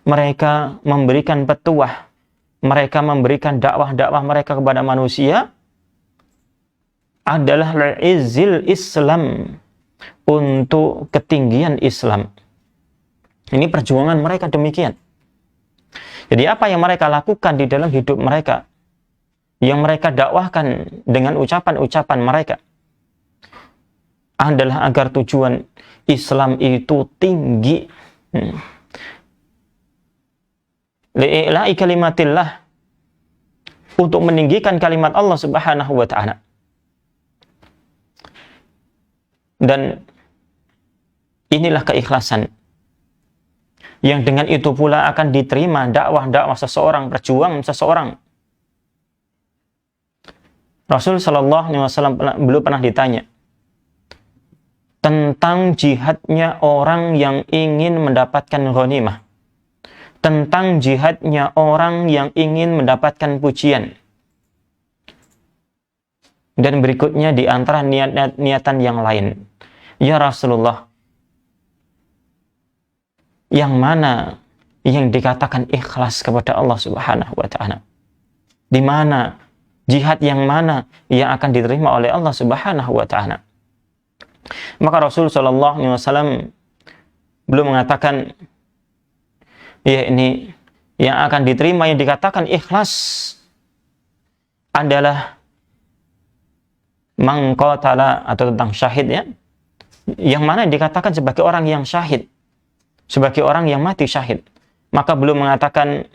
mereka memberikan petuah, mereka memberikan dakwah-dakwah mereka kepada manusia adalah izil Islam, untuk ketinggian Islam. Ini perjuangan mereka demikian. Jadi apa yang mereka lakukan di dalam hidup mereka, yang mereka dakwahkan dengan ucapan-ucapan mereka, adalah agar tujuan Islam itu tinggi. Li'ila'i kalimatillah, untuk meninggikan kalimat Allah Subhanahu wa ta'ala. Dan inilah keikhlasan yang dengan itu pula akan diterima dakwah-dakwah seseorang, perjuangan seseorang. Rasul Shallallahu Alaihi Wasallam belum pernah ditanya tentang jihadnya orang yang ingin mendapatkan ghanimah, tentang jihadnya orang yang ingin mendapatkan pujian. Dan berikutnya di antara niatan yang lain, ya Rasulullah, yang mana yang dikatakan ikhlas kepada Allah Subhanahu wa ta'ala? Di mana jihad yang mana yang akan diterima oleh Allah Subhanahu wa ta'ala? Maka Rasul sallallahu alaihi wasallam belum mengatakan ya ini yang akan diterima, yang dikatakan ikhlas adalah mangqatala, atau tentang syahid, ya, yang mana dikatakan sebagai orang yang syahid, sebagai orang yang mati syahid. Maka belum mengatakan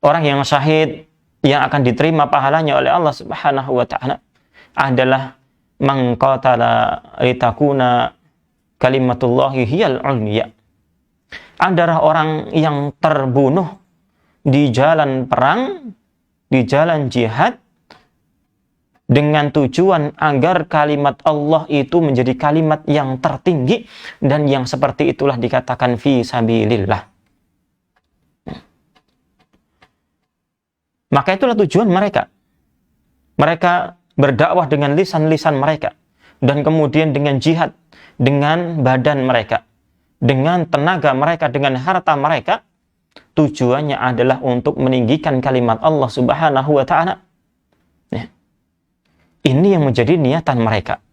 orang yang syahid yang akan diterima pahalanya oleh Allah Subhanahu wa ta'ala adalah mangqatala litakuna kalimatullahi hiyal ulya, adalah orang yang terbunuh di jalan perang, di jalan jihad, dengan tujuan agar kalimat Allah itu menjadi kalimat yang tertinggi, dan yang seperti itulah dikatakan fi sabilillah. Maka itulah tujuan mereka. Mereka berdakwah dengan lisan-lisan mereka, dan kemudian dengan jihad, dengan badan mereka, dengan tenaga mereka, dengan harta mereka. Tujuannya adalah untuk meninggikan kalimat Allah Subhanahu wa ta'ala. Ini yang menjadi niatan mereka.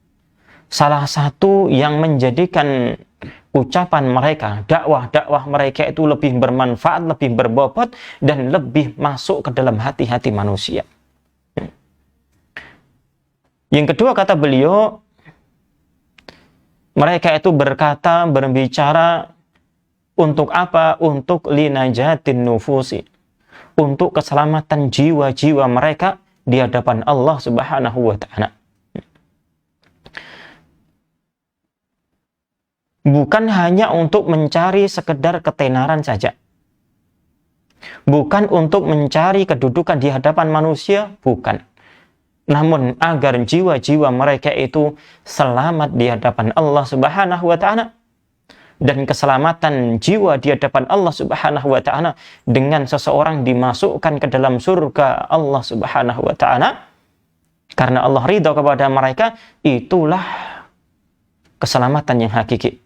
Salah satu yang menjadikan ucapan mereka, dakwah-dakwah mereka itu lebih bermanfaat, lebih berbobot, dan lebih masuk ke dalam hati-hati manusia. Yang kedua, kata beliau, mereka itu berkata, berbicara untuk apa? Untuk linajatin nufusi, untuk keselamatan jiwa-jiwa mereka di hadapan Allah Subhanahu wa ta'ala. Bukan hanya untuk mencari sekedar ketenaran saja, bukan untuk mencari kedudukan di hadapan manusia, bukan. Namun agar jiwa-jiwa mereka itu selamat di hadapan Allah Subhanahu wa ta'ala. Dan keselamatan jiwa di hadapan Allah Subhanahu wa ta'ala dengan seseorang dimasukkan ke dalam surga Allah Subhanahu wa ta'ala karena Allah ridha kepada mereka, itulah keselamatan yang hakiki.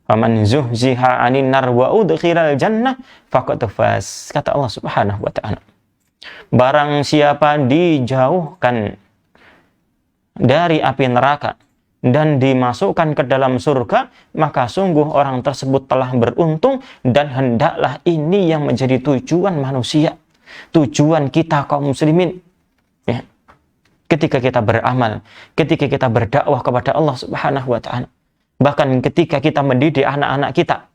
Faman zuhziha 'anil nar wa udkhilal jannah faqad faz, kata Allah Subhanahu wa ta'ala. Barang siapa dijauhkan dari api neraka dan dimasukkan ke dalam surga, maka sungguh orang tersebut telah beruntung. Dan hendaklah ini yang menjadi tujuan manusia, tujuan kita kaum muslimin, ya, ketika kita beramal, ketika kita berdakwah kepada Allah Subhanahu wa ta'ala, bahkan ketika kita mendidik anak-anak kita,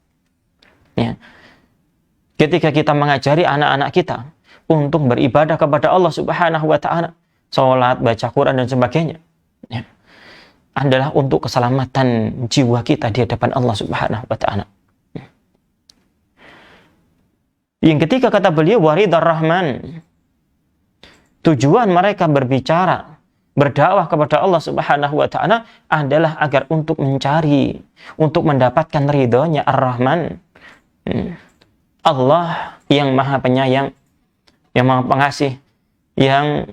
ya, ketika kita mengajari anak-anak kita untuk beribadah kepada Allah Subhanahu wa ta'ala, sholat, baca Quran dan sebagainya, ya, adalah untuk keselamatan jiwa kita di hadapan Allah Subhanahu wa ta'ala. Yang ketiga, kata beliau, waridar rahman, tujuan mereka berbicara, berdakwah kepada Allah Subhanahu wa ta'ala adalah agar untuk mencari, untuk mendapatkan ridhonya Ar-Rahman, Allah yang maha penyayang, yang maha pengasih, yang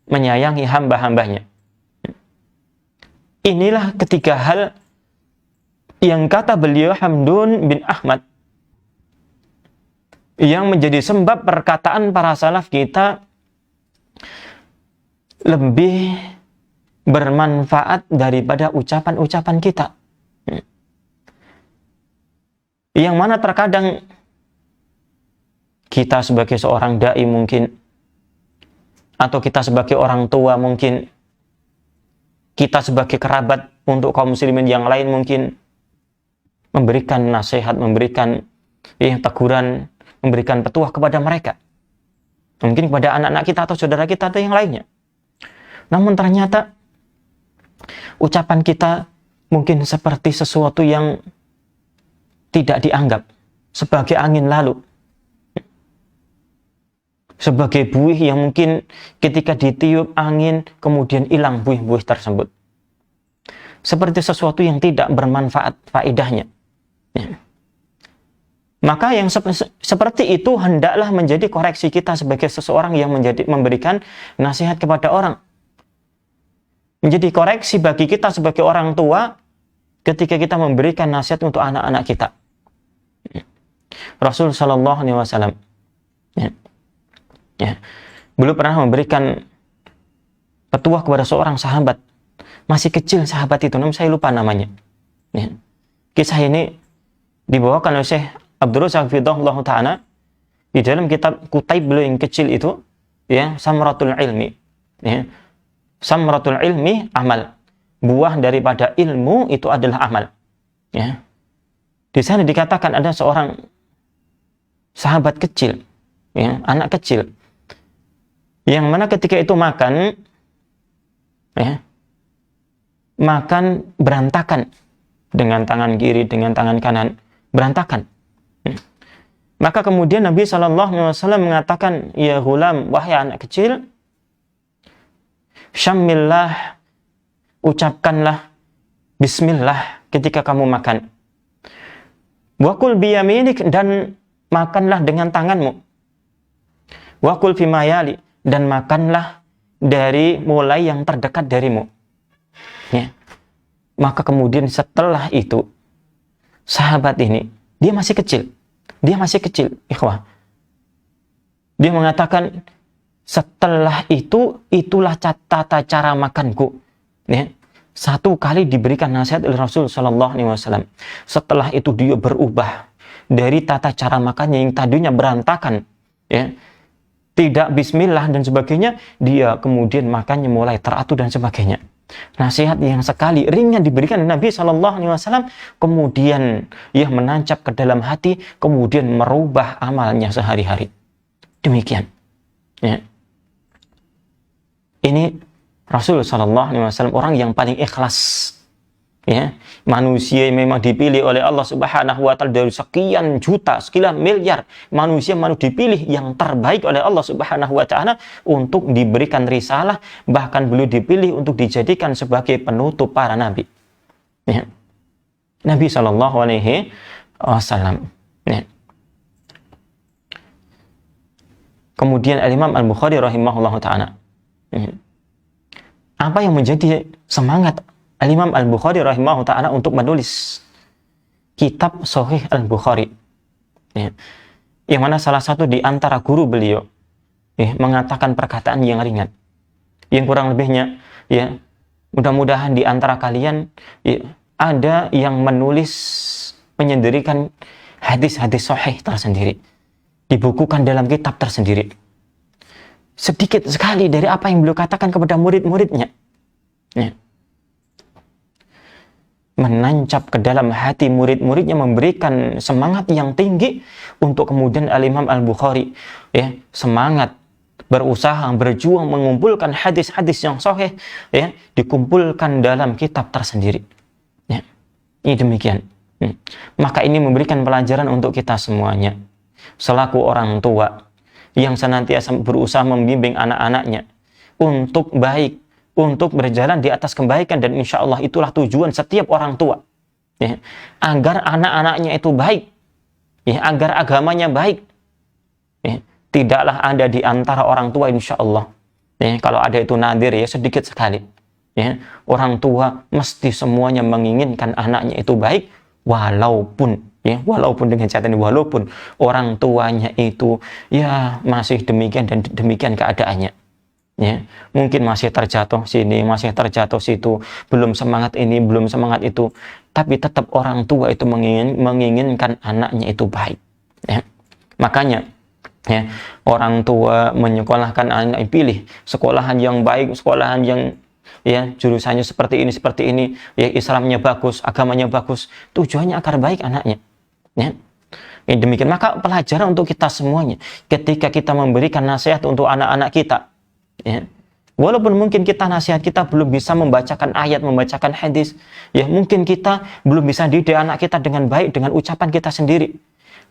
menyayangi hamba-hambanya. Inilah ketiga hal yang kata beliau Hamdun bin Ahmad, yang menjadi sebab perkataan para salaf kita lebih bermanfaat daripada ucapan-ucapan kita. Yang mana terkadang kita sebagai seorang dai mungkin, atau kita sebagai orang tua mungkin, kita sebagai kerabat untuk kaum muslimin yang lain mungkin, memberikan nasihat, memberikan teguran, memberikan petuah kepada mereka. Mungkin kepada anak-anak kita atau saudara kita atau yang lainnya. Namun ternyata ucapan kita mungkin seperti sesuatu yang tidak dianggap, sebagai angin lalu, sebagai buih yang mungkin ketika ditiup angin kemudian hilang buih-buih tersebut. Seperti sesuatu yang tidak bermanfaat faedahnya. Maka yang seperti itu hendaklah menjadi koreksi kita sebagai seseorang yang memberikan nasihat kepada orang. Menjadi koreksi bagi kita sebagai orang tua ketika kita memberikan nasihat untuk anak-anak kita. Rasul Shallallahu Alaihi Wasallam, beliau pernah memberikan petuah kepada seorang sahabat, masih kecil sahabat itu, namun saya lupa namanya. Kisah ini dibawakan oleh Syekh Abdul Razak Hafidhahullah Ta'ala di dalam kitab Kutaib beliau yang kecil itu, Samratul Ilmi. Samratul Ilmi amal. Buah daripada ilmu itu adalah amal. Di sana dikatakan ada seorang sahabat kecil, anak kecil, yang mana ketika itu makan berantakan, dengan tangan kiri, dengan tangan kanan, berantakan. Maka kemudian Nabi SAW mengatakan, ya ghulam, wahai anak kecil, syamillah, ucapkanlah bismillah ketika kamu makan. Wakul biyaminik, dan makanlah dengan tanganmu. Wakul fimayali, dan makanlah dari mulai yang terdekat darimu. Maka kemudian setelah itu, sahabat ini, dia masih kecil, ikhwah. Dia mengatakan, setelah itu, itulah tata cara makanku. Satu kali diberikan nasihat oleh Rasul Sallallahu Alaihi Wasallam. Setelah itu dia berubah dari tata cara makannya yang tadinya berantakan, tidak bismillah dan sebagainya, dia kemudian makannya mulai teratur dan sebagainya. Nasihat yang sekali ringan diberikan Nabi Sallallahu Alaihi Wasallam, kemudian menancap ke dalam hati, kemudian merubah amalnya sehari-hari. Demikian. Ini Rasul Sallallahu Alaihi Wasallam, orang yang paling ikhlas. Manusia yang memang dipilih oleh Allah Subhanahu Wa Taala dari sekian juta, sekian miliar manusia dipilih yang terbaik oleh Allah Subhanahu Wa Taala untuk diberikan risalah, bahkan beliau dipilih untuk dijadikan sebagai penutup para nabi. Nabi Sallallahu Alaihi Wasallam. Kemudian Imam Al-Bukhari rahimahullah taala. Apa yang menjadi semangat Al-Imam Al-Bukhari rahimahullah ta'ala untuk menulis kitab Sahih Al-Bukhari, yang mana salah satu di antara guru beliau mengatakan perkataan yang ringan, yang kurang lebihnya mudah-mudahan di antara kalian ada yang menulis, menyendirikan hadis-hadis sahih tersendiri, dibukukan dalam kitab tersendiri, sedikit sekali dari apa yang beliau katakan kepada murid-muridnya, menancap ke dalam hati murid-muridnya, memberikan semangat yang tinggi untuk kemudian Al-Imam Al-Bukhari semangat, berusaha, berjuang mengumpulkan hadis-hadis yang sahih, dikumpulkan dalam kitab tersendiri. Ini demikian. Maka ini memberikan pelajaran untuk kita semuanya, selaku orang tua yang senantiasa berusaha membimbing anak-anaknya untuk baik, untuk berjalan di atas kebaikan, dan insya Allah itulah tujuan setiap orang tua, agar anak-anaknya itu baik, agar agamanya baik. Tidaklah ada di antara orang tua insya Allah, kalau ada itu nadir, sedikit sekali. Orang tua mesti semuanya menginginkan anaknya itu baik, walaupun dengan catatan walaupun orang tuanya itu ya masih demikian dan demikian keadaannya. Ya, mungkin masih terjatuh sini, masih terjatuh situ, belum semangat ini, belum semangat itu, tapi tetap orang tua itu menginginkan anaknya itu baik. Ya. Makanya ya, orang tua menyekolahkan anak, pilih sekolahan yang baik, sekolahan yang ya jurusannya seperti ini, ya Islamnya bagus, agamanya bagus, tujuannya agar baik anaknya. Ya. Demikian, maka pelajaran untuk kita semuanya ketika kita memberikan nasihat untuk anak-anak kita. Ya. Walaupun mungkin kita nasihat kita belum bisa membacakan ayat, membacakan hadis, ya mungkin kita belum bisa didik anak kita dengan baik dengan ucapan kita sendiri.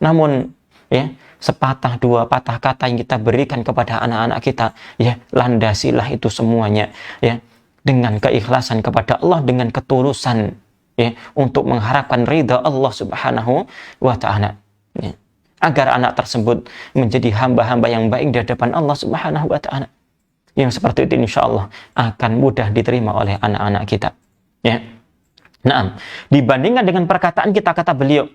Namun ya sepatah dua patah kata yang kita berikan kepada anak-anak kita, ya landasilah itu semuanya ya dengan keikhlasan kepada Allah, dengan ketulusan ya untuk mengharapkan ridha Allah Subhanahu wa taala. Ya. Agar anak tersebut menjadi hamba-hamba yang baik di hadapan Allah Subhanahu wa taala. Yang seperti itu insya Allah akan mudah diterima oleh anak-anak kita. Ya. Nah, dibandingkan dengan perkataan kita, kata beliau,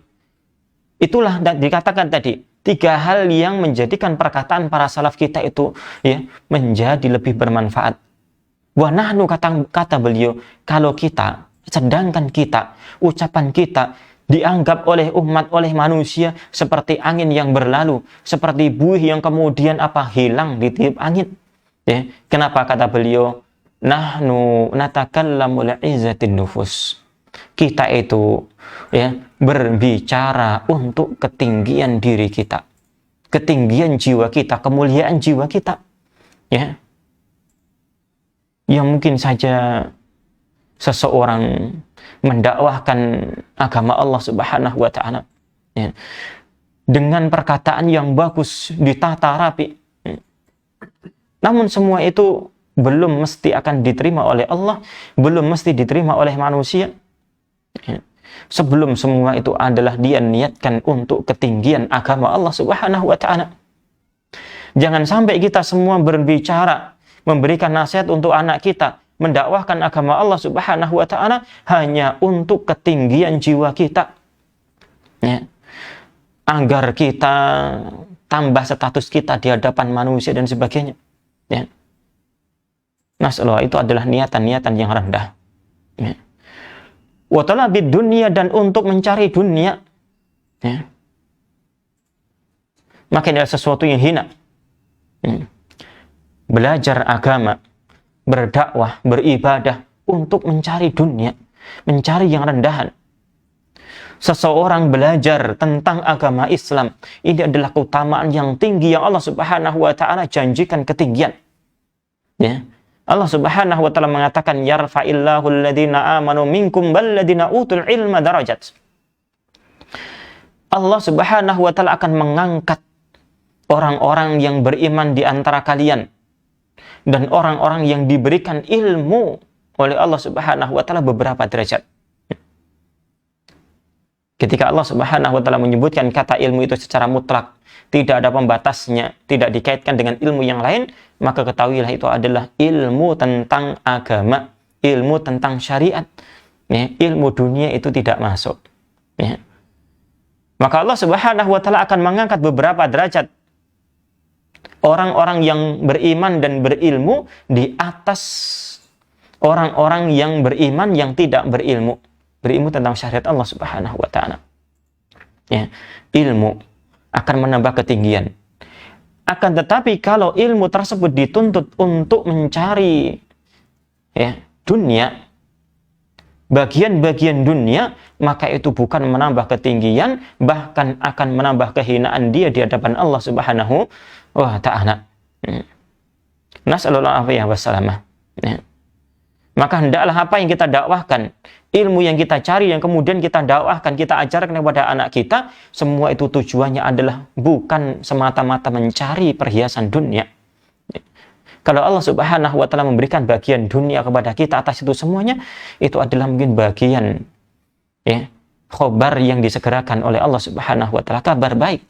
itulah dikatakan tadi 3 hal yang menjadikan perkataan para salaf kita itu ya menjadi lebih bermanfaat. Wa nahnu, kata beliau, kalau kita, sedangkan kita, ucapan kita dianggap oleh umat, oleh manusia seperti angin yang berlalu, seperti buih yang kemudian hilang ditiup angin. Ya, kenapa kata beliau nahnu natakallamu li'izzatin nufus. Kita itu ya berbicara untuk ketinggian diri kita, ketinggian jiwa kita, kemuliaan jiwa kita. Ya. Yang mungkin saja seseorang mendakwahkan agama Allah Subhanahu wa taala ya, dengan perkataan yang bagus, ditata rapi. Namun semua itu belum mesti akan diterima oleh Allah, belum mesti diterima oleh manusia. Sebelum semua itu adalah dia niatkan untuk ketinggian agama Allah Subhanahu wa taala. Jangan sampai kita semua berbicara, memberikan nasihat untuk anak kita, mendakwahkan agama Allah Subhanahu wa taala hanya untuk ketinggian jiwa kita. Ya. Agar kita tambah status kita di hadapan manusia dan sebagainya. Ya. Nasallahu, itu adalah niatan-niatan yang rendah. Ya. Wa talabid dunia, dan untuk mencari dunia. Ya. Maka ini adalah sesuatu yang hina. Ya. Belajar agama, berdakwah, beribadah untuk mencari dunia, mencari yang rendahan. Seseorang belajar tentang agama Islam, ini adalah keutamaan yang tinggi yang Allah Subhanahu wa taala janjikan ketinggian. Ya. Allah Subhanahu wa taala mengatakan yarfa'illahu alladziina aamanu minkum walladziina utul ilma darajat. Allah Subhanahu wa taala akan mengangkat orang-orang yang beriman di antara kalian dan orang-orang yang diberikan ilmu oleh Allah Subhanahu wa taala beberapa derajat. Ketika Allah Subhanahu wa taala menyebutkan kata ilmu itu secara mutlak, tidak ada pembatasnya, tidak dikaitkan dengan ilmu yang lain, maka ketahuilah itu adalah ilmu tentang agama, ilmu tentang syariat. Ya, ilmu dunia itu tidak masuk. Ya. Maka Allah Subhanahu wa taala akan mengangkat beberapa derajat orang-orang yang beriman dan berilmu di atas orang-orang yang beriman yang tidak berilmu. Berilmu tentang syariat Allah Subhanahu wa taala. Ya, ilmu akan menambah ketinggian. Akan tetapi kalau ilmu tersebut dituntut untuk mencari ya, dunia, bagian-bagian dunia, maka itu bukan menambah ketinggian, bahkan akan menambah kehinaan dia di hadapan Allah Subhanahu wa taala. Nas'alullah al-afiyah wassalamah. Ya. Maka hendaklah apa yang kita dakwahkan, ilmu yang kita cari, yang kemudian kita dakwahkan, kita ajarkan kepada anak kita, semua itu tujuannya adalah bukan semata-mata mencari perhiasan dunia. Kalau Allah Subhanahu wa taala memberikan bagian dunia kepada kita atas itu semuanya, itu adalah mungkin bagian ya, khobar yang disegerakan oleh Allah Subhanahu wa taala, kabar baik.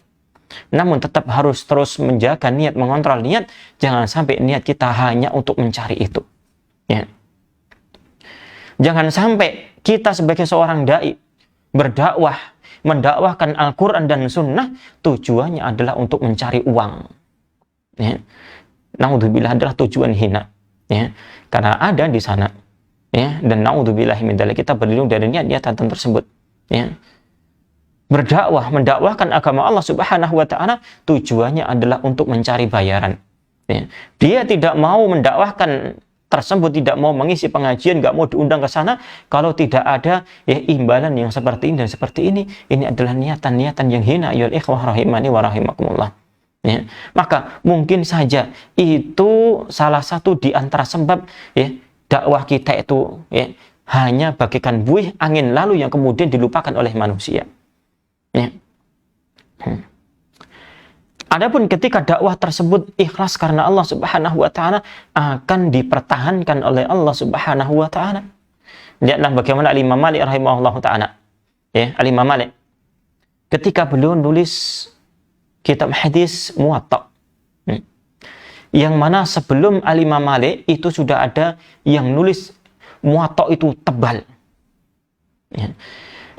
Namun tetap harus terus menjaga niat, mengontrol niat, jangan sampai niat kita hanya untuk mencari itu. Ya. Jangan sampai kita sebagai seorang dai berdakwah, mendakwahkan Al-Quran dan Sunnah, tujuannya adalah untuk mencari uang. Ya. Naudzubillah, adalah tujuan hina. Ya. Karena ada di sana. Ya. Dan naudzubillah min dzalik, kita berlindung dari niat-niatan tersebut. Ya. Berdakwah, mendakwahkan agama Allah Subhanahu wa taala, tujuannya adalah untuk mencari bayaran. Ya. Dia tidak mau mendakwahkan tersebut, tidak mau mengisi pengajian, nggak mau diundang ke sana kalau tidak ada ya imbalan yang seperti ini dan seperti ini. Ini adalah niatan-niatan yang hina, ya ikhwah rahimani wa rahimakumullah. Ya. Maka mungkin saja itu salah satu di antara sebab ya dakwah kita itu ya hanya bagaikan buih angin lalu yang kemudian dilupakan oleh manusia. Ya. Adapun ketika dakwah tersebut ikhlas karena Allah Subhanahu wa taala, akan dipertahankan oleh Allah Subhanahu wa taala. Lihatlah bagaimana Al-Imam Malik rahimahullahu taala. Ya, Al-Imam Malik ketika beliau nulis kitab hadis Muwatta. Yang mana sebelum Al-Imam Malik itu sudah ada yang nulis Muwatta itu tebal. Ya.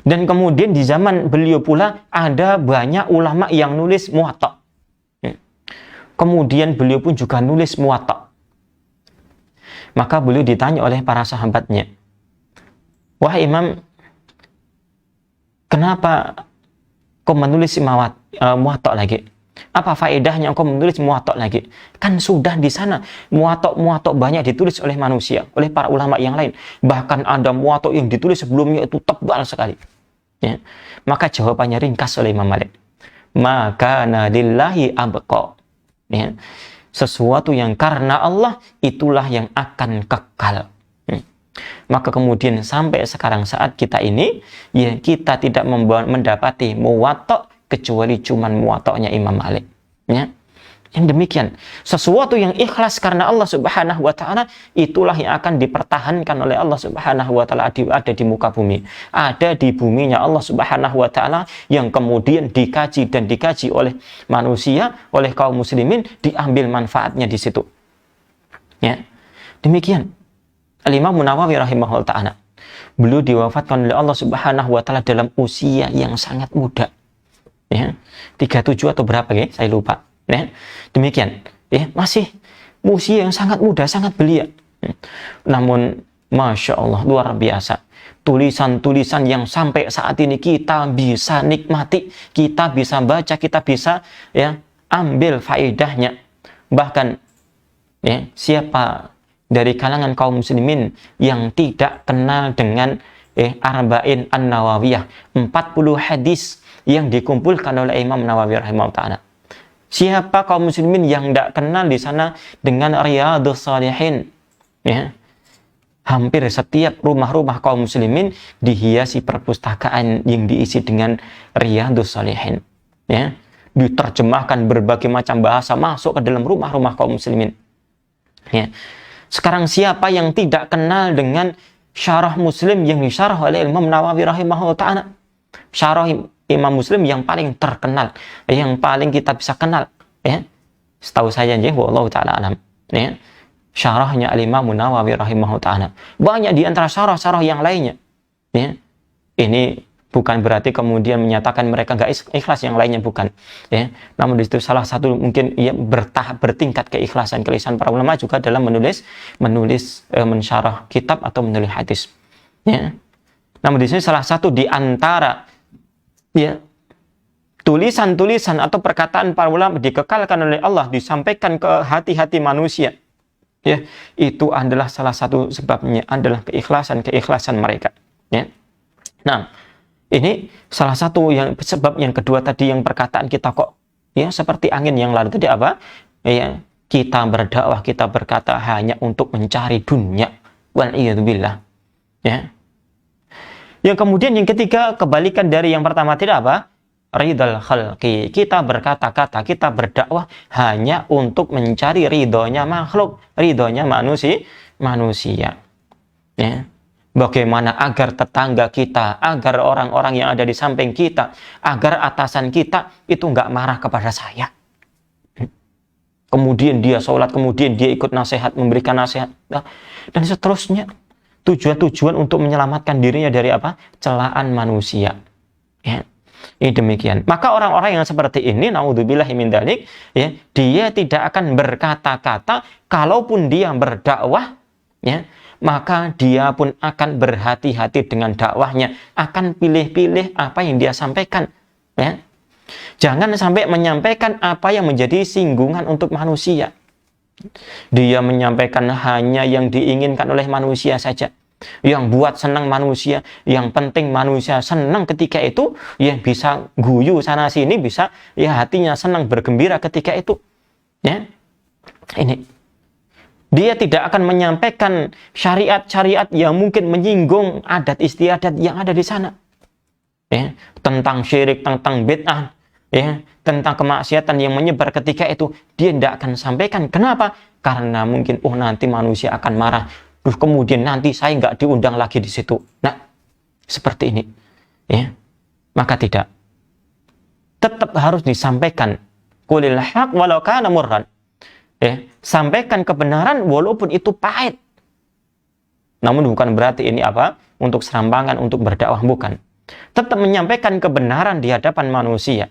Dan kemudian di zaman beliau pula ada banyak ulama yang nulis Muwatta. Kemudian beliau pun juga nulis Muwatta. Maka beliau ditanya oleh para sahabatnya, "Wahai Imam, kenapa kau menulis Muwatta lagi? Apa faedahnya kau menulis Muwatta lagi? Kan sudah di sana Muwatta banyak ditulis oleh manusia, oleh para ulama yang lain. Bahkan ada Muwatta yang ditulis sebelumnya itu tebal sekali." Ya. Maka jawabannya ringkas oleh Imam Malik. "Maka lillahi abqa." Ya. Sesuatu yang karena Allah itulah yang akan kekal. Maka kemudian sampai sekarang saat kita ini ya kita tidak mendapati Muwatta kecuali cuman Muwatta'nya Imam Malik. Ya. Yang demikian, sesuatu yang ikhlas karena Allah Subhanahu wa taala itulah yang akan dipertahankan oleh Allah Subhanahu wa taala, ada di muka bumi. Ada di buminya Allah Subhanahu wa taala yang kemudian dikaji dan dikaji oleh manusia, oleh kaum muslimin, diambil manfaatnya di situ. Ya. Demikian Al-Imam Nawawi rahimahullah taala. Beliau diwafatkan oleh Allah Subhanahu wa taala dalam usia yang sangat muda. Ya. 37 atau berapa ya? Saya lupa. Ya, demikian. Ya, masih usia yang sangat muda, sangat belia. Namun, masya Allah, luar biasa. Tulisan-tulisan yang sampai saat ini kita bisa nikmati, kita bisa baca, kita bisa ya ambil faedahnya. Bahkan, ya, siapa dari kalangan kaum muslimin yang tidak kenal dengan Arba'in An-Nawawiyah, 40 hadis yang dikumpulkan oleh Imam Nawawi rahimahullah ta'ala. Siapa kaum muslimin yang tidak kenal di sana dengan Riyadhus Shalihin? Ya. Hampir setiap rumah-rumah kaum muslimin dihiasi perpustakaan yang diisi dengan Riyadhus Shalihin. Ya. Diterjemahkan berbagai macam bahasa masuk ke dalam rumah-rumah kaum muslimin. Ya. Sekarang siapa yang tidak kenal dengan Syarah Muslim yang disyarah oleh Imam Nawawi rahimahullah ta'ala? Syarah Imam Muslim yang paling terkenal, yang paling kita bisa kenal, ya. Setahu saya aja, wallahu taala alam, ya. Syarahnya Al-Imam Nawawi rahimahullah taala. Banyak di antara syarah-syarah yang lainnya, ya. Ini bukan berarti kemudian menyatakan mereka enggak ikhlas, yang lainnya bukan, ya. Namun di situ salah satu mungkin ya bertahap, bertingkat keikhlasan para ulama juga dalam menulis mensyarah kitab atau menulis hadis, ya. Namun di sini salah satu di antara ya tulisan-tulisan atau perkataan para ulama dikekalkan oleh Allah, disampaikan ke hati-hati manusia, ya, itu adalah salah satu sebabnya adalah keikhlasan mereka, ya. Nah, ini salah satu yang sebab yang kedua tadi, yang perkataan kita kok ya seperti angin yang lalu tadi apa? Ya, kita berdakwah, kita berkata hanya untuk mencari dunia. Wal iyadzubillah. Ya. Yang kemudian yang ketiga, kebalikan dari yang pertama tidak apa? Ridal khalqi. Kita berkata-kata, kita berdakwah hanya untuk mencari ridhonya makhluk, ridhonya manusia. Ya. Bagaimana agar tetangga kita, agar orang-orang yang ada di samping kita, agar atasan kita itu nggak marah kepada saya. Kemudian dia sholat, kemudian dia ikut nasihat, memberikan nasihat, dan seterusnya. tujuan untuk menyelamatkan dirinya dari apa? Celaan manusia. Ya. Ini demikian. Maka orang-orang yang seperti ini, naudzubillahi min dzalik, ya, dia tidak akan berkata-kata, kalaupun dia berdakwah, ya, maka dia pun akan berhati-hati dengan dakwahnya, akan pilih-pilih apa yang dia sampaikan. Ya. Jangan sampai menyampaikan apa yang menjadi singgungan untuk manusia. Dia menyampaikan hanya yang diinginkan oleh manusia saja, yang buat senang manusia, yang penting manusia senang ketika itu, yang bisa guyu sana sini, bisa ya hatinya senang bergembira ketika itu. Ya, ini dia tidak akan menyampaikan syariat-syariat yang mungkin menyinggung adat istiadat yang ada di sana. Ya, tentang syirik, tentang bid'ah, ya, tentang kemaksiatan yang menyebar ketika itu, dia tidak akan sampaikan. Kenapa? Karena mungkin nanti manusia akan marah. Kemudian nanti saya nggak diundang lagi di situ. Nah, seperti ini, ya. Maka tidak. Tetap harus disampaikan. Qulil haq walau kana murran. Ya, sampaikan kebenaran walaupun itu pahit. Namun bukan berarti ini apa? Untuk serampangan, untuk berdakwah, bukan. Tetap menyampaikan kebenaran di hadapan manusia.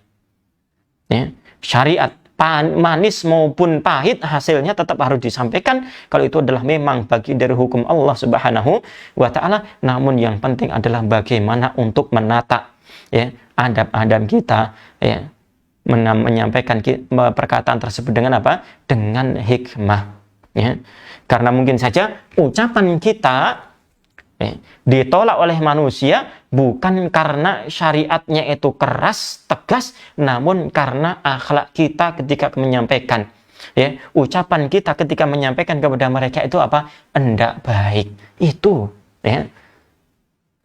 Ya, syariat manis maupun pahit hasilnya tetap harus disampaikan kalau itu adalah memang bagian dari hukum Allah Subhanahu wa taala. Namun yang penting adalah bagaimana untuk menata, ya, adab-adab kita, ya, menyampaikan perkataan tersebut dengan apa? Dengan hikmah, ya. Karena mungkin saja ucapan kita ditolak oleh manusia bukan karena syariatnya itu keras, tegas, namun karena akhlak kita ketika menyampaikan. Ya, ucapan kita ketika menyampaikan kepada mereka itu apa? Enggak baik. Itu, ya.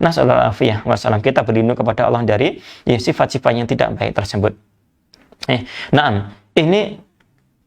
Nasallallahu alaihi wasallam, kita berlindung kepada Allah dari sifat-sifat yang tidak baik tersebut. Nah, ini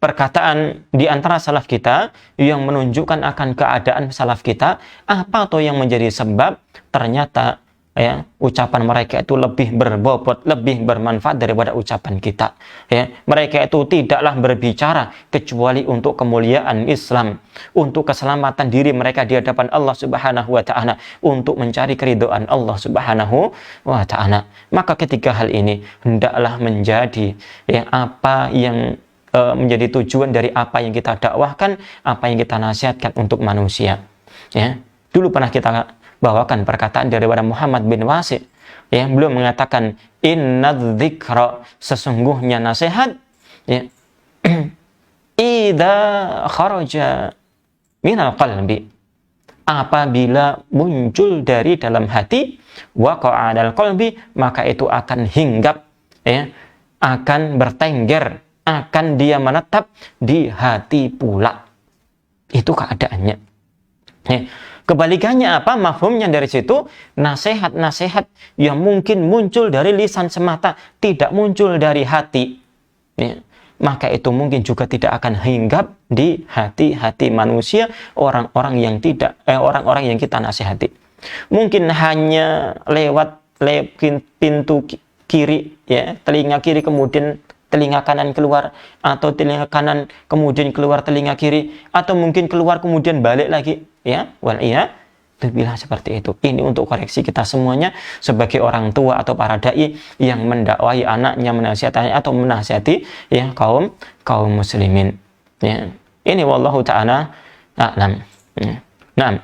perkataan di antara salaf kita yang menunjukkan akan keadaan salaf kita, apa atau yang menjadi sebab ternyata, ya, ucapan mereka itu lebih berbobot, lebih bermanfaat daripada ucapan kita. Ya, mereka itu tidaklah berbicara kecuali untuk kemuliaan Islam, untuk keselamatan diri mereka di hadapan Allah Subhanahu wa taala, untuk mencari keridhaan Allah Subhanahu wa taala. Maka ketika hal ini hendaklah menjadi, ya, apa yang menjadi tujuan dari apa yang kita dakwahkan, apa yang kita nasihatkan untuk manusia. Ya, dulu pernah kita bawakan perkataan daripada Muhammad bin Wasi', ya, beliau mengatakan inna dzikra, sesungguhnya nasihat, ya, idza kharaja minal qalbi, apabila muncul dari dalam hati, waqa'a 'alal qalbi, maka itu akan hinggap, ya, akan bertengger, akan dia menetap di hati pula. Itu keadaannya. Kebalikannya apa? Mafhumnya dari situ, nasihat-nasihat yang mungkin muncul dari lisan semata, tidak muncul dari hati, ya, maka itu mungkin juga tidak akan hinggap di hati-hati manusia, orang-orang yang orang-orang yang kita nasihati. Mungkin hanya lewat pintu kiri, ya, telinga kiri kemudian telinga kanan keluar, atau telinga kanan kemudian keluar telinga kiri, atau mungkin keluar kemudian balik lagi, ya, terbilang seperti itu. Ini untuk koreksi kita semuanya sebagai orang tua atau para dai yang mendakwai anaknya, menasihati atau menasihati, ya, kaum muslimin. Ya, ini wallahu ta'ala a'lam. Nah,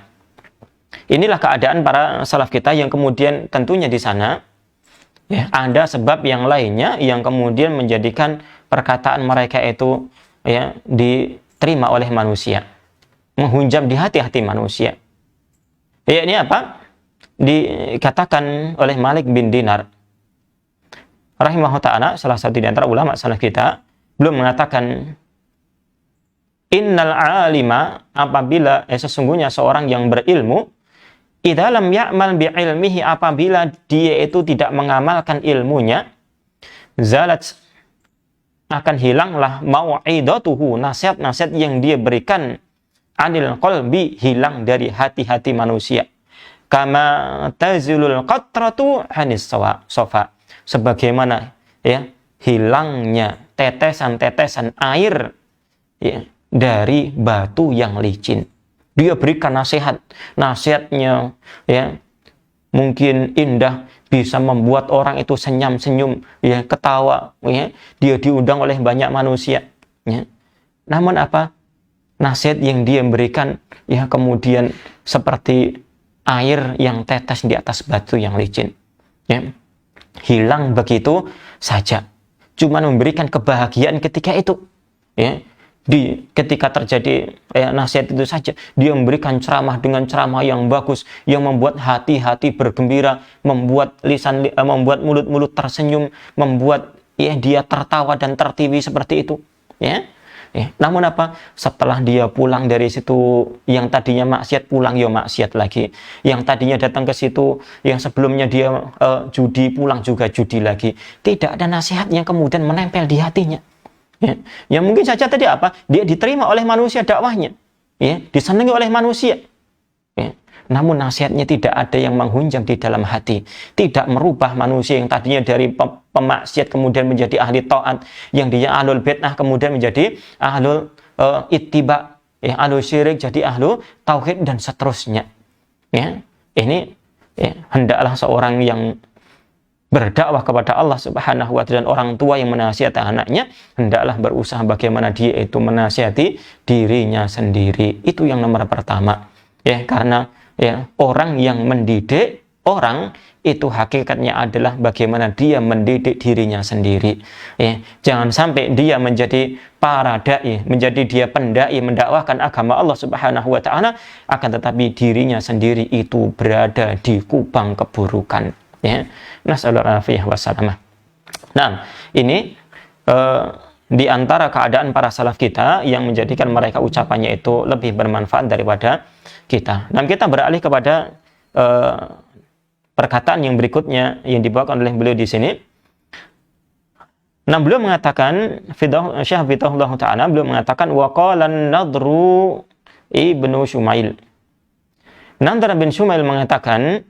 inilah keadaan para salaf kita yang kemudian tentunya di sana, ya, ada sebab yang lainnya yang kemudian menjadikan perkataan mereka itu, ya, diterima oleh manusia, menghunjam di hati-hati manusia. Ya, ini apa? Dikatakan oleh Malik bin Dinar rahimahullah ta'ala, salah satu di antara ulama salaf kita, belum mengatakan innal alima, apabila sesungguhnya seorang yang berilmu, idza lam ya'mal bi'ilmihi, apabila dia itu tidak mengamalkan ilmunya, zalat, akan hilanglah mau'idatuhu, nasihat-nasihat yang dia berikan, anil qalbi, hilang dari hati-hati manusia, kama tazilul qatratu hanis sofa, sebagaimana, ya, hilangnya tetesan-tetesan air, ya, dari batu yang licin. Dia berikan nasihat, nasihatnya ya mungkin indah, bisa membuat orang itu senyum-senyum, ya ketawa, ya. Dia diundang oleh banyak manusia, ya. Namun apa? Nasihat yang dia berikan ya kemudian seperti air yang tetes di atas batu yang licin, ya. Hilang begitu saja. Cuma memberikan kebahagiaan ketika itu, ya. Ketika terjadi nasihat itu saja, dia memberikan ceramah dengan ceramah yang bagus, yang membuat hati-hati bergembira, membuat membuat mulut-mulut tersenyum, membuat ya dia tertawa dan tertiwi seperti itu, ya. Namun apa? Setelah dia pulang dari situ, yang tadinya maksiat pulang ya maksiat lagi. Yang tadinya datang ke situ, yang sebelumnya dia judi, pulang juga judi lagi. Tidak ada nasihat yang kemudian menempel di hatinya. Ya mungkin saja tadi apa? Dia diterima oleh manusia dakwahnya, ya, disenangi oleh manusia. Ya. Namun nasihatnya tidak ada yang menghunjam di dalam hati, tidak merubah manusia yang tadinya dari pemaksiat kemudian menjadi ahli taat, yang dia ahlul bid'ah kemudian menjadi ahlul ittiba, ya, ahlul syirik jadi ahlul tauhid dan seterusnya. Ya, ini ya, hendaklah seorang yang berdakwah kepada Allah Subhanahu wa Ta'ala dan orang tua yang menasihati anaknya hendaklah berusaha bagaimana dia itu menasihati dirinya sendiri. Itu yang nomor pertama. Ya, karena ya orang yang mendidik orang itu hakikatnya adalah bagaimana dia mendidik dirinya sendiri. Ya, jangan sampai dia menjadi para dai, menjadi dia pendai mendakwahkan agama Allah Subhanahu wa Ta'ala, akan tetapi dirinya sendiri itu berada di kubang keburukan. Ya, nasallallahu alaihi wasallam. Nah, ini di antara keadaan para salaf kita yang menjadikan mereka ucapannya itu lebih bermanfaat daripada kita. Dan kita beralih kepada perkataan yang berikutnya yang dibawakan oleh beliau di sini. Nah, beliau mengatakan, Syekh Fidahullah Ta'ala, beliau mengatakan waqala an-Nadru ibnu Shumail. Nadr bin Shumail mengatakan,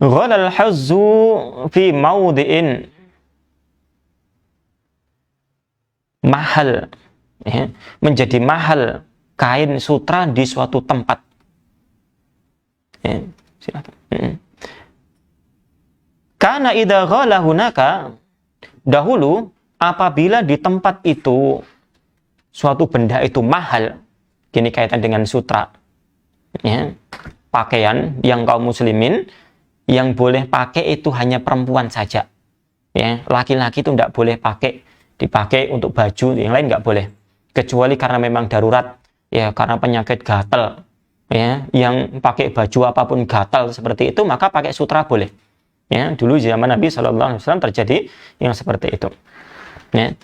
ghalal hazzu fi mawdi'in, mahal, ya, menjadi mahal kain sutra di suatu tempat. Ya, silakan. Karena idza ghala hunaka, dahulu apabila di tempat itu suatu benda itu mahal, gini kaitan dengan sutra, ya, pakaian yang kaum muslimin yang boleh pakai itu hanya perempuan saja, ya, laki-laki itu tidak boleh dipakai untuk baju, yang lain nggak boleh, kecuali karena memang darurat, ya, karena penyakit gatal, ya, yang pakai baju apapun gatal seperti itu, maka pakai sutra boleh, ya. Dulu zaman Nabi SAW terjadi yang seperti itu, ya.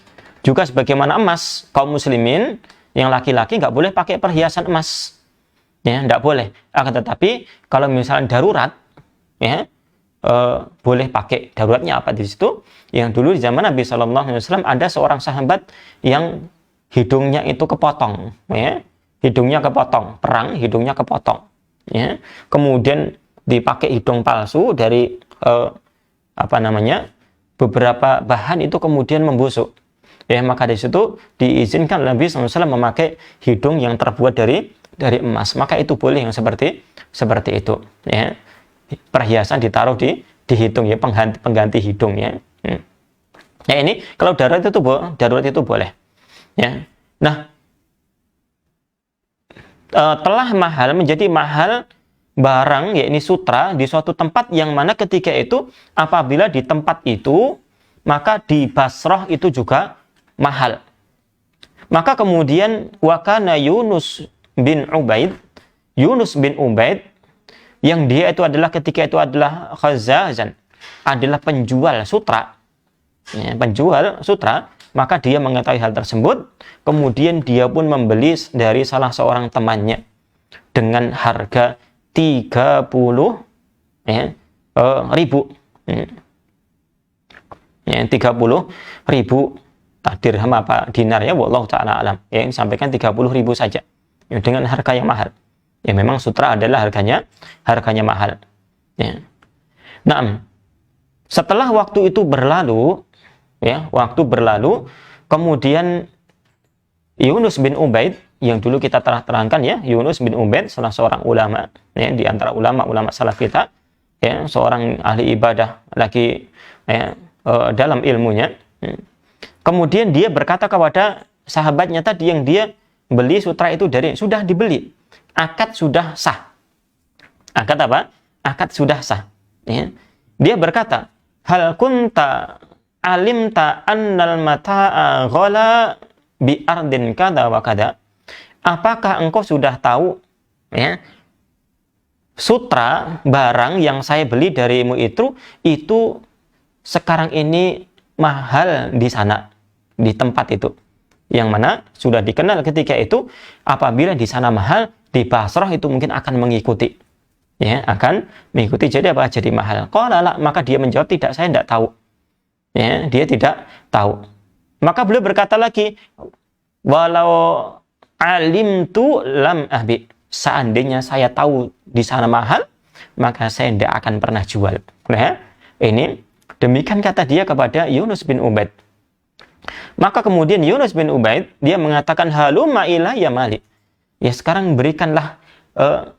Juga sebagaimana emas, kaum muslimin yang laki-laki nggak boleh pakai perhiasan emas, ya, nggak boleh. Akan tetapi kalau misalnya darurat, ya, boleh pakai. Daruratnya apa di situ? Yang dulu di zaman Nabi SAW ada seorang sahabat yang hidungnya itu kepotong, ya, hidungnya kepotong, perang hidungnya kepotong, ya, kemudian dipakai hidung palsu dari beberapa bahan itu kemudian membusuk, ya, maka di situ diizinkan Nabi SAW memakai hidung yang terbuat dari emas, maka itu boleh yang seperti itu, ya. Perhiasan ditaruh di hidung, ya, pengganti hidung, ya. Ya, ini kalau darurat itu boleh, ya. Nah, telah mahal, menjadi mahal barang, ya, ini sutra di suatu tempat yang mana ketika itu apabila di tempat itu maka di Basrah itu juga mahal. Maka kemudian wakana Yunus bin Ubaid yang dia itu adalah ketika itu adalah khazazan, adalah penjual sutra, ya, penjual sutra, maka dia mengetahui hal tersebut, kemudian dia pun membeli dari salah seorang temannya dengan harga 30 ribu, ya, 30 ribu dirham apa dinar, ya, wallahu ta'ala alam, ya, sampaikan 30 ribu saja, ya, dengan harga yang mahal. Ya, memang sutra adalah harganya mahal, ya. Nah, setelah waktu itu berlalu, ya, kemudian Yunus bin Ubaid yang dulu kita telah terangkan ya, Yunus bin Ubaid, salah seorang ulama ya, di antara ulama-ulama salaf kita ya, seorang ahli ibadah lagi ya, dalam ilmunya. Kemudian dia berkata kepada sahabatnya tadi yang dia beli sutra itu dari, sudah dibeli, akad sudah sah. Akad apa? Akad sudah sah ya. Dia berkata, hal kunta alimta annal mata'a ghala bi ardin kada wa kada. Apakah engkau sudah tahu ya, sutra barang yang saya beli darimu itu sekarang ini mahal di sana, di tempat itu, yang mana sudah dikenal ketika itu apabila di sana mahal, di Basrah itu mungkin akan mengikuti ya, akan mengikuti, jadi apa? Jadi mahal. Qala la, maka dia menjawab, tidak, saya tidak tahu ya, dia tidak tahu. Maka beliau berkata lagi, walau alimtu lam ahbi, seandainya saya tahu di sana mahal, maka saya tidak akan pernah jual. Nah, ini demikian kata dia kepada Yunus bin Ubaid. Maka kemudian Yunus bin Ubaid dia mengatakan, halumma ilayya mali, ya sekarang berikanlah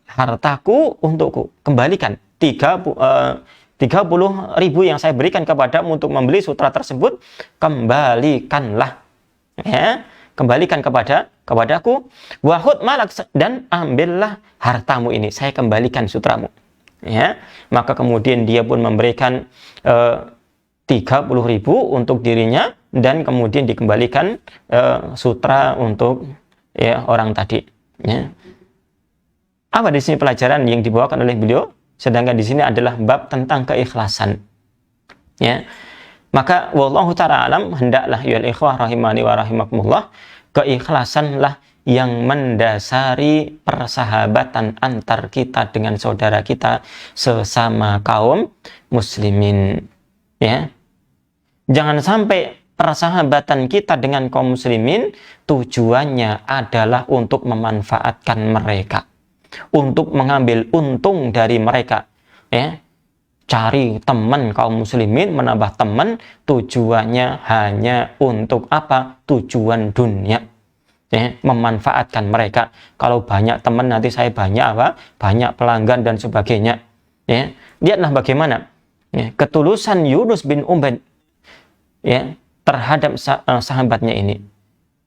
hartaku untukku, kembalikan 30.000 yang saya berikan kepadamu untuk membeli sutra tersebut, kembalikanlah ya, kembalikan kepadaku, wahud malak, dan ambillah hartamu ini, saya kembalikan sutramu ya. Maka kemudian dia pun memberikan 30.000 untuk dirinya, dan kemudian dikembalikan sutra untuk ya orang tadi ya. Apa di sini pelajaran yang dibawakan oleh beliau? Sedangkan di sini adalah bab tentang keikhlasan. Ya. Maka wallahu ta'ala alam, hendaklah ya ikhwah rahimani wa rahimakumullah, keikhlasanlah yang mendasari persahabatan antar kita dengan saudara kita sesama kaum muslimin. Ya. Jangan sampai persahabatan kita dengan kaum muslimin tujuannya adalah untuk memanfaatkan mereka, untuk mengambil untung dari mereka ya. Cari teman kaum muslimin, menambah teman, tujuannya hanya untuk apa? Tujuan dunia ya, memanfaatkan mereka. Kalau banyak teman nanti saya banyak apa? Banyak pelanggan dan sebagainya ya. Lihatlah bagaimana ya, ketulusan Yunus bin Ubaid ya terhadap sahabatnya ini.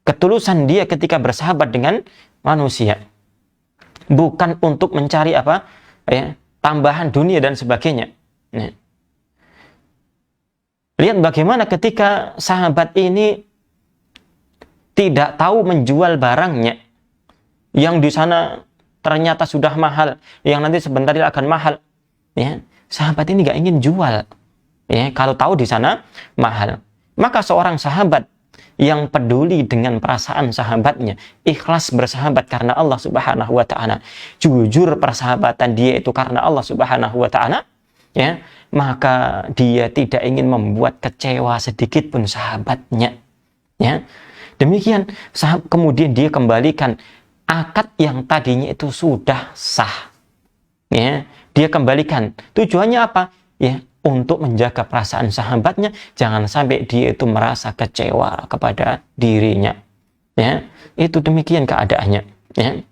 Ketulusan dia ketika bersahabat dengan manusia, bukan untuk mencari apa ya, tambahan dunia dan sebagainya ya. Lihat bagaimana ketika sahabat ini tidak tahu menjual barangnya yang di sana ternyata sudah mahal, yang nanti sebentar akan mahal ya. Sahabat ini nggak ingin jual ya, kalau tahu di sana mahal. Maka seorang sahabat yang peduli dengan perasaan sahabatnya, ikhlas bersahabat karena Allah Subhanahu wa taala, jujur persahabatan dia itu karena Allah Subhanahu wa taala ya, maka dia tidak ingin membuat kecewa sedikit pun sahabatnya ya. Demikian kemudian dia kembalikan akad yang tadinya itu sudah sah ya, dia kembalikan. Tujuannya apa ya? Untuk menjaga perasaan sahabatnya, jangan sampai dia itu merasa kecewa kepada dirinya ya. Itu demikian keadaannya ya.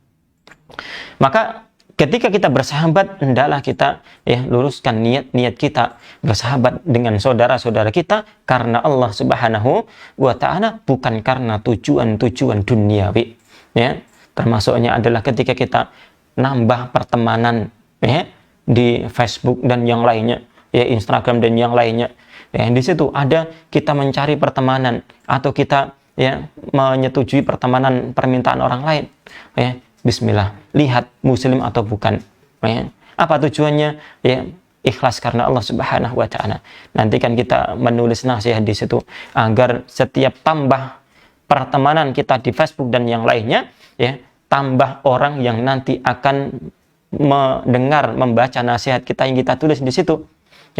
Maka ketika kita bersahabat, hendaklah kita ya luruskan niat-niat kita bersahabat dengan saudara-saudara kita karena Allah Subhanahu wa taala, bukan karena tujuan-tujuan duniawi ya. Termasuknya adalah ketika kita nambah pertemanan ya di Facebook dan yang lainnya ya, Instagram dan yang lainnya ya. Di situ ada kita mencari pertemanan atau kita ya menyetujui pertemanan permintaan orang lain ya. Bismillah, lihat muslim atau bukan ya. Apa tujuannya ya? Ikhlas karena Allah Subhanahu wa taala. Nanti kan kita menulis nasihat di situ agar setiap tambah pertemanan kita di Facebook dan yang lainnya ya, tambah orang yang nanti akan mendengar, membaca nasihat kita yang kita tulis di situ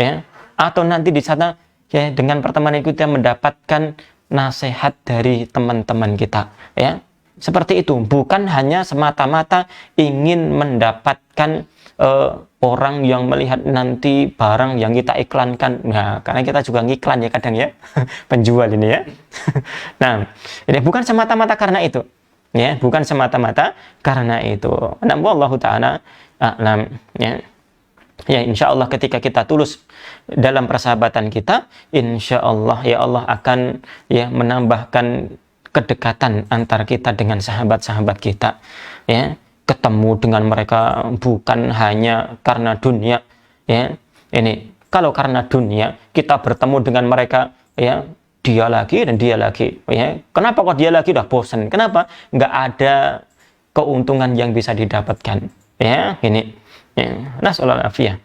ya. Atau nanti di sana ya, dengan pertemanan kita mendapatkan nasihat dari teman-teman kita ya. Seperti itu, bukan hanya semata-mata ingin mendapatkan orang yang melihat nanti barang yang kita iklankan. Nah, karena kita juga ngiklan ya kadang ya, penjual ini ya. Nah, ini bukan semata-mata karena itu ya, bukan semata-mata karena itu. Namun Allah Ta'ala a'lam, ya. Ya, insya Allah ketika kita tulus dalam persahabatan kita, insya Allah ya Allah akan ya menambahkan kedekatan antara kita dengan sahabat-sahabat kita, ya, ketemu dengan mereka bukan hanya karena dunia, ya. Ini kalau karena dunia kita bertemu dengan mereka, ya, dia lagi dan dia lagi, ya, kenapa kok dia lagi, udah bosan, kenapa, nggak ada keuntungan yang bisa didapatkan, ya, ini. Nasallahu alaihi.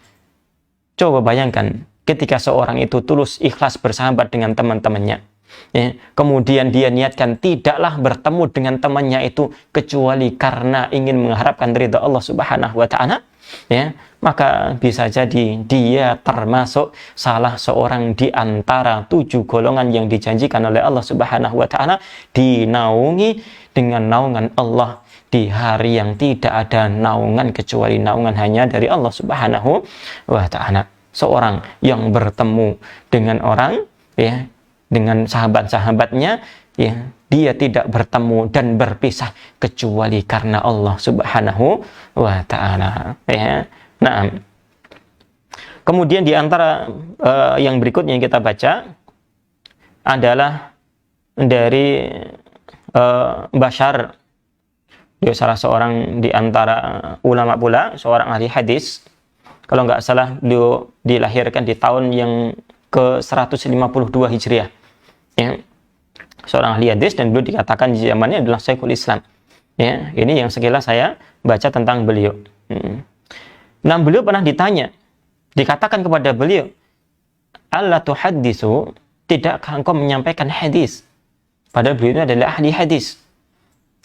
Coba bayangkan ketika seorang itu tulus ikhlas bersahabat dengan teman-temannya, ya, kemudian dia niatkan tidaklah bertemu dengan temannya itu kecuali karena ingin mengharapkan ridha Allah Subhanahu wa Ta'ala, ya, maka bisa jadi dia termasuk salah seorang di antara 7 golongan yang dijanjikan oleh Allah Subhanahu wa Ta'ala dinaungi dengan naungan Allah di hari yang tidak ada naungan kecuali naungan hanya dari Allah Subhanahu wa Ta'ala. Seorang yang bertemu dengan orang, ya, dengan sahabat-sahabatnya, ya, dia tidak bertemu dan berpisah kecuali karena Allah Subhanahu wa Ta'ala, ya. Nah, kemudian di antara yang berikutnya yang kita baca adalah dari Bashar. Dia salah seorang di antara ulama pula, seorang ahli hadis. Kalau nggak salah, beliau dilahirkan di tahun yang ke-152 Hijriah. Ya. Seorang ahli hadis dan beliau dikatakan di zamannya adalah Syekhul Islam. Ya, ini yang sekilas saya baca tentang beliau. Nah, beliau pernah ditanya, dikatakan kepada beliau, "Alla tuhaddisu, tidakkah engkau menyampaikan hadis?" Padahal beliau ini adalah ahli hadis.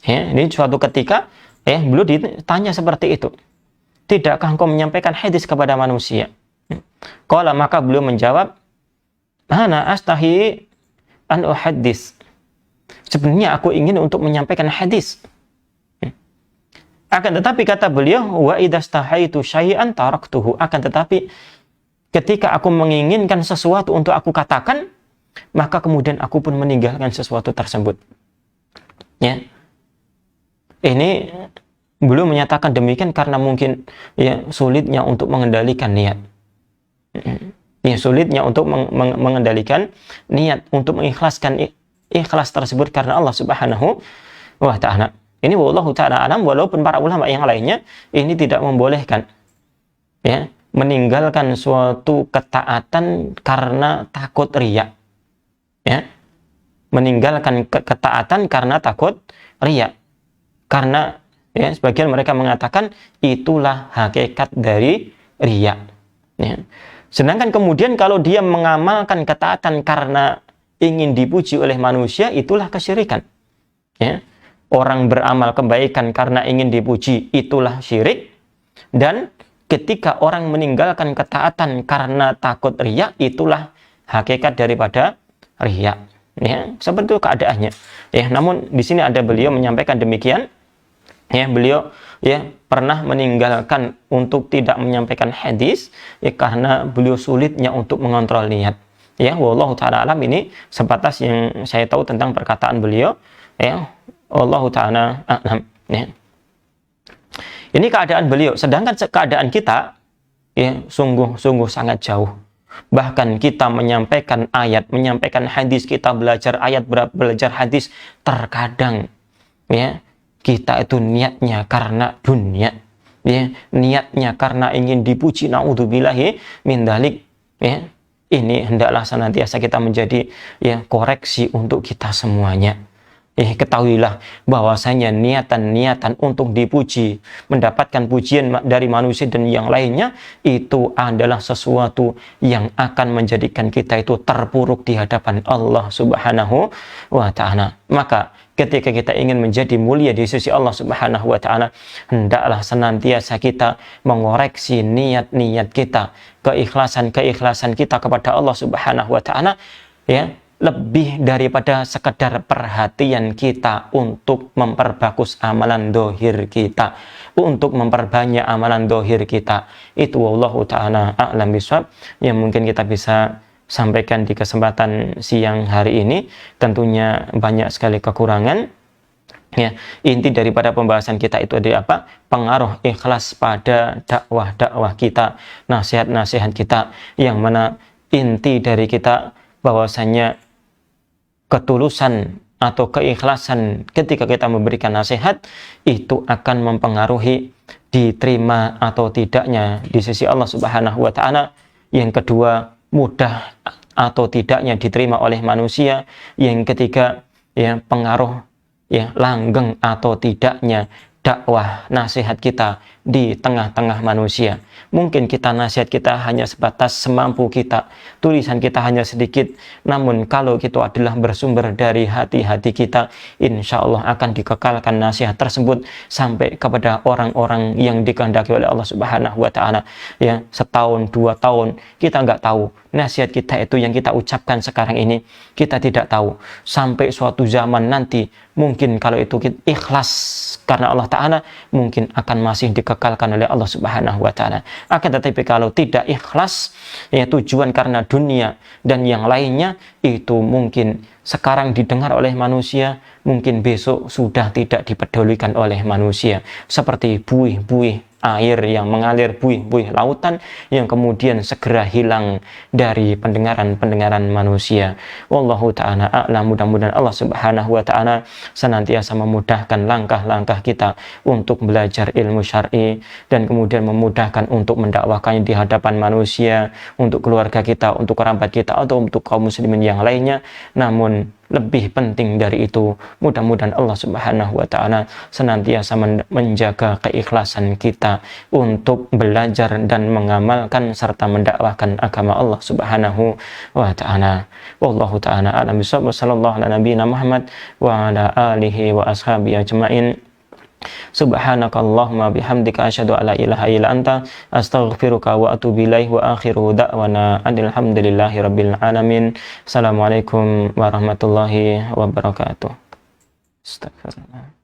Ya, ini suatu ketika, ya, beliau ditanya seperti itu. Tidakkah engkau menyampaikan hadis kepada manusia? Qala, maka beliau menjawab, "Ana astahi an uhaddis." Sebenarnya aku ingin untuk menyampaikan hadis. Akan tetapi kata beliau, "Wa idastahaitu syai'an taraktuhu." Akan tetapi ketika aku menginginkan sesuatu untuk aku katakan, maka kemudian aku pun meninggalkan sesuatu tersebut. Ya. Ini belum menyatakan demikian karena mungkin ya sulitnya untuk mengendalikan niat. Ya, sulitnya untuk mengendalikan niat, untuk mengikhlaskan ikhlas tersebut karena Allah Subhanahu wa Ta'ala. Ini wallahu ta'ala alam, walaupun para ulama yang lainnya ini tidak membolehkan, ya, meninggalkan suatu ketaatan karena takut riya. Ya. Meninggalkan ketaatan karena takut riya. Karena ya, sebagian mereka mengatakan itulah hakikat dari riya. Ya. Sedangkan kemudian kalau dia mengamalkan ketaatan karena ingin dipuji oleh manusia, itulah kesyirikan. Ya. Orang beramal kebaikan karena ingin dipuji, itulah syirik. Dan ketika orang meninggalkan ketaatan karena takut riya, itulah hakikat daripada riya. Ya, seperti itu keadaannya. Ya, namun di sini ada beliau menyampaikan demikian. Ya, beliau ya pernah meninggalkan untuk tidak menyampaikan hadis ya karena beliau sulitnya untuk mengontrol niat. Ya, wallahu ta'ala alam, ini sebatas yang saya tahu tentang perkataan beliau. Ya, wallahu ta'ala alam. Ya. Ini keadaan beliau. Sedangkan keadaan kita ya sungguh sangat jauh. Bahkan kita menyampaikan ayat, menyampaikan hadis, kita belajar ayat, belajar hadis, terkadang ya kita itu niatnya karena dunia, ya, niatnya karena ingin dipuji, naudzubillahi min dzalik, ya. Ini hendaklah senantiasa kita menjadi ya koreksi untuk kita semuanya. Ketahuilah bahwasanya niatan-niatan untuk dipuji, mendapatkan pujian dari manusia dan yang lainnya, itu adalah sesuatu yang akan menjadikan kita itu terpuruk di hadapan Allah Subhanahu wa Ta'ala. Maka ketika kita ingin menjadi mulia di sisi Allah Subhanahu wa Ta'ala, hendaklah senantiasa kita mengoreksi niat-niat kita, keikhlasan kita kepada Allah Subhanahu wa Ta'ala, ya, lebih daripada sekedar perhatian kita untuk memperbagus amalan dohir kita, untuk memperbanyak amalan dohir kita. Itu wallahu ta'ala a'lam bishawab yang mungkin kita bisa sampaikan di kesempatan siang hari ini. Tentunya banyak sekali kekurangan, Ya, inti daripada pembahasan kita itu ada apa? Pengaruh ikhlas pada dakwah-dakwah kita, nasihat-nasihat kita, yang mana inti dari kita bahwasanya ketulusan atau keikhlasan ketika kita memberikan nasihat itu akan mempengaruhi diterima atau tidaknya di sisi Allah Subhanahu wa taala. Yang kedua, mudah atau tidaknya diterima oleh manusia. Yang ketiga, ya, pengaruh, ya, langgeng atau tidaknya dakwah nasihat kita di tengah-tengah manusia. Mungkin nasihat kita hanya sebatas semampu kita, tulisan kita hanya sedikit, namun kalau itu adalah bersumber dari hati-hati kita, insya Allah akan dikekalkan nasihat tersebut sampai kepada orang-orang yang dikehendaki oleh Allah Subhanahu wa taala. Ya, setahun, 2 tahun, kita nggak tahu nasihat kita itu yang kita ucapkan sekarang ini, kita tidak tahu sampai suatu zaman nanti, mungkin kalau itu ikhlas karena Allah Ta'ala, mungkin akan masih dikekalkan oleh Allah Subhanahu wa taala. Akan tetapi kalau tidak ikhlas, ya, tujuan karena dunia dan yang lainnya, itu mungkin sekarang didengar oleh manusia, mungkin besok sudah tidak dipedulikan oleh manusia. Seperti buih-buih air yang mengalir, buih-buih lautan yang kemudian segera hilang dari pendengaran manusia. Wallahu ta'ala a'lam. Mudah-mudahan Allah Subhanahu wa ta'ala senantiasa memudahkan langkah-langkah kita untuk belajar ilmu syar'i, dan kemudian memudahkan untuk mendakwahkannya di hadapan manusia, untuk keluarga kita, untuk kerabat kita, atau untuk kaum muslimin yang lainnya. Namun lebih penting dari itu, mudah-mudahan Allah Subhanahu wa taala senantiasa menjaga keikhlasan kita untuk belajar dan mengamalkan serta mendakwahkan agama Allah Subhanahu wa taala. Wallahu taala a'lam bishawab. Sallallahu ala nabiyina Muhammad wa ala alihi wa ashabihi ajmain. Subhanakallahumma bihamdika asyhadu an la ilaha illa anta astaghfiruka wa atubu ilaik. Wa akhiru da'wana alhamdulillahi rabbil alamin. Assalamualaikum warahmatullahi wabarakatuh. Astagfirullah.